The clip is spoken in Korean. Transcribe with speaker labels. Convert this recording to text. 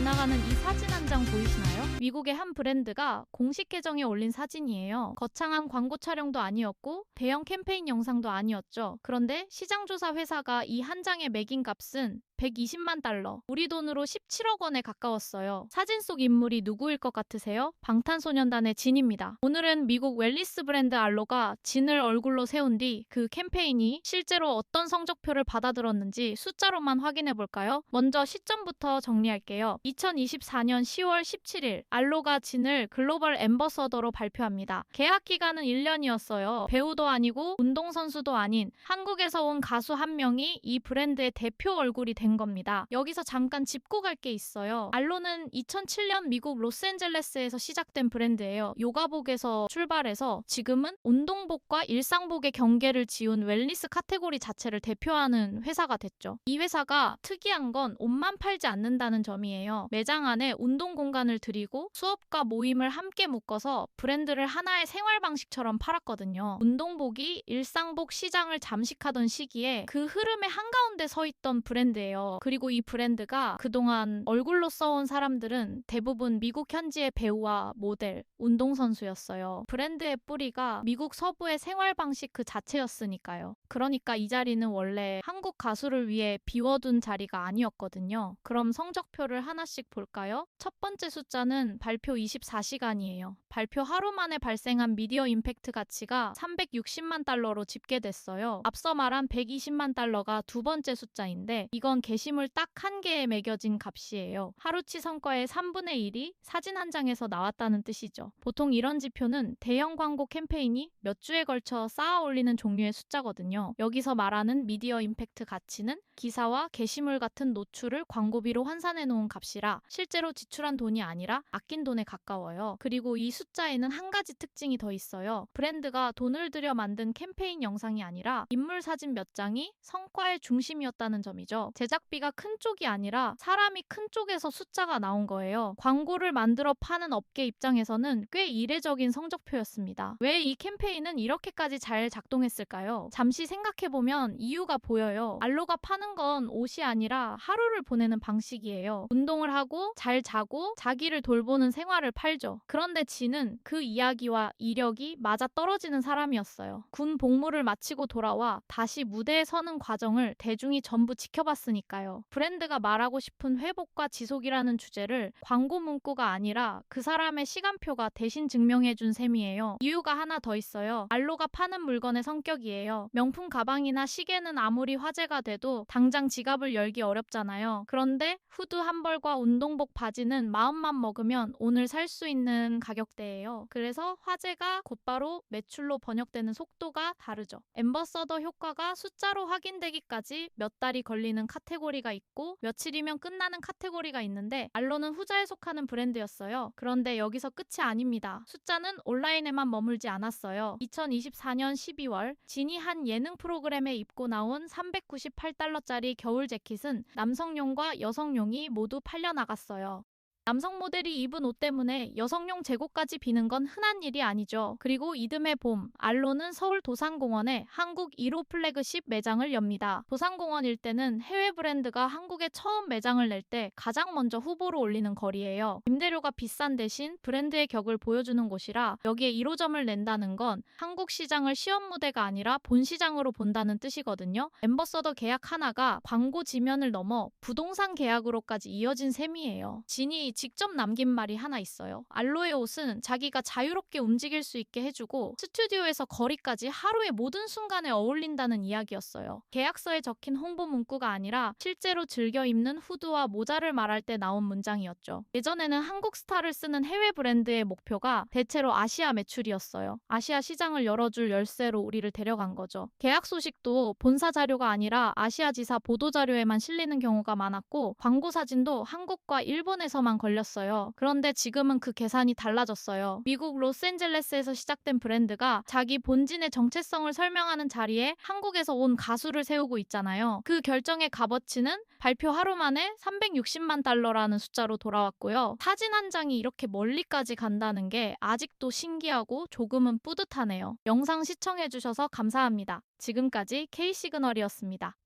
Speaker 1: 지나가는 이 사진 한 장 보이시나요? 미국의 한 브랜드가 공식 계정에 올린 사진이에요. 거창한 광고 촬영도 아니었고 대형 캠페인 영상도 아니었죠. 그런데 시장조사 회사가 이 한 장의 매긴 값은 120만 달러, 우리 돈으로 17억 원에 가까웠어요. 사진 속 인물이 누구일 것 같으세요? 방탄소년단의 진입니다. 오늘은 미국 웰니스 브랜드 알로가 진을 얼굴로 세운 뒤 그 캠페인이 실제로 어떤 성적표를 받아들었는지 숫자로만 확인해 볼까요? 먼저 시점부터 정리할게요. 2024년 10월 17일 알로가 진을 글로벌 앰버서더로 발표합니다. 계약 기간은 1년이었어요. 배우도 아니고 운동선수도 아닌 한국에서 온 가수 한 명이 이 브랜드의 대표 얼굴이 된 겁니다. 여기서 잠깐 짚고 갈 게 있어요. 알로는 2007년 미국 로스앤젤레스에서 시작된 브랜드예요. 요가복에서 출발해서 지금은 운동복과 일상복의 경계를 지운 웰니스 카테고리 자체를 대표하는 회사가 됐죠. 이 회사가 특이한 건 옷만 팔지 않는다는 점이에요. 매장 안에 운동 공간을 들이고 수업과 모임을 함께 묶어서 브랜드를 하나의 생활 방식처럼 팔았거든요. 운동복이 일상복 시장을 잠식하던 시기에 그 흐름의 한가운데 서 있던 브랜드예요. 그리고 이 브랜드가 그동안 얼굴로 써온 사람들은 대부분 미국 현지의 배우와 모델, 운동선수였어요. 브랜드의 뿌리가 미국 서부의 생활 방식 그 자체였으니까요. 그러니까 이 자리는 원래 한국 가수를 위해 비워둔 자리가 아니었거든요. 그럼 성적표를 하나씩 볼까요? 첫 번째 숫자는 발표 24시간이에요. 발표 하루 만에 발생한 미디어 임팩트 가치가 360만 달러로 집계됐어요. 앞서 말한 120만 달러가 두 번째 숫자인데 이건 게시물 딱 한 개에 매겨진 값이에요. 하루치 성과의 3분의 1이 사진 한 장에서 나왔다는 뜻이죠. 보통 이런 지표는 대형 광고 캠페인이 몇 주에 걸쳐 쌓아 올리는 종류의 숫자거든요. 여기서 말하는 미디어 임팩트 가치는 기사와 게시물 같은 노출을 광고비로 환산해 놓은 값이라 실제로 지출한 돈이 아니라 아낀 돈에 가까워요. 그리고 이 숫자에는 한 가지 특징이 더 있어요. 브랜드가 돈을 들여 만든 캠페인 영상이 아니라 인물 사진 몇 장이 성과의 중심이었다는 점이죠. 제작비가 큰 쪽이 아니라 사람이 큰 쪽에서 숫자가 나온 거예요. 광고를 만들어 파는 업계 입장에서는 꽤 이례적인 성적표였습니다. 왜 이 캠페인은 이렇게까지 잘 작동했을까요? 잠시 생각해보면 이유가 보여요. 알로가 파는 건 옷이 아니라 하루를 보내는 방식이에요. 운동을 하고 잘 자고 자기를 돌보는 생활을 팔죠. 그런데 진은 그 이야기와 이력이 맞아 떨어지는 사람이었어요. 군 복무를 마치고 돌아와 다시 무대에 서는 과정을 대중이 전부 지켜봤으니까요. 브랜드가 말하고 싶은 회복과 지속이라는 주제를 광고 문구가 아니라 그 사람의 시간표가 대신 증명해준 셈이에요. 이유가 하나 더 있어요. 알로가 파는 물건의 성격이에요. 명품 가방이나 시계는 아무리 화제가 돼도 당장 지갑을 열기 어렵잖아요. 그런데 후드 한 벌과 운동복 바지는 마음만 먹으면 오늘 살 수 있는 가격대예요. 그래서 화제가 곧바로 매출로 번역되는 속도가 다르죠. 앰버서더 효과가 숫자로 확인되기까지 몇 달이 걸리는 카테고리가 있고 며칠이면 끝나는 카테고리가 있는데 알로는 후자에 속하는 브랜드였어요. 그런데 여기서 끝이 아닙니다. 숫자는 온라인에만 머물지 않았어요. 2024년 12월 진이 한 예능 프로그램에 입고 나온 398달러짜리 겨울 재킷은 남성용과 여성용이 모두 팔려나갔어요. 남성 모델이 입은 옷 때문에 여성용 재고까지 비는 건 흔한 일이 아니죠. 그리고 이듬해 봄, 알로는 서울 도산공원에 한국 1호 플래그십 매장을 엽니다. 도산공원 일대는 해외 브랜드가 한국에 처음 매장을 낼 때 가장 먼저 후보로 올리는 거리예요. 임대료가 비싼 대신 브랜드의 격을 보여주는 곳이라 여기에 1호점을 낸다는 건 한국 시장을 시험 무대가 아니라 본 시장으로 본다는 뜻이거든요. 앰버서더 계약 하나가 광고 지면을 넘어 부동산 계약으로까지 이어진 셈이에요. 진이 직접 남긴 말이 하나 있어요. 알로의 옷은 자기가 자유롭게 움직일 수 있게 해주고 스튜디오에서 거리까지 하루의 모든 순간에 어울린다는 이야기였어요. 계약서에 적힌 홍보 문구가 아니라 실제로 즐겨 입는 후드와 모자를 말할 때 나온 문장이었죠. 예전에는 한국 스타를 쓰는 해외 브랜드의 목표가 대체로 아시아 매출이었어요. 아시아 시장을 열어줄 열쇠로 우리를 데려간 거죠. 계약 소식도 본사 자료가 아니라 아시아 지사 보도 자료에만 실리는 경우가 많았고 광고 사진도 한국과 일본에서만 걸렸어요. 그런데 지금은 그 계산이 달라졌어요. 미국 로스앤젤레스에서 시작된 브랜드가 자기 본진의 정체성을 설명하는 자리에 한국에서 온 가수를 세우고 있잖아요. 그 결정의 값어치는 발표 하루 만에 360만 달러라는 숫자로 돌아왔고요. 사진 한 장이 이렇게 멀리까지 간다는 게 아직도 신기하고 조금은 뿌듯하네요. 영상 시청해주셔서 감사합니다. 지금까지 K시그널이었습니다.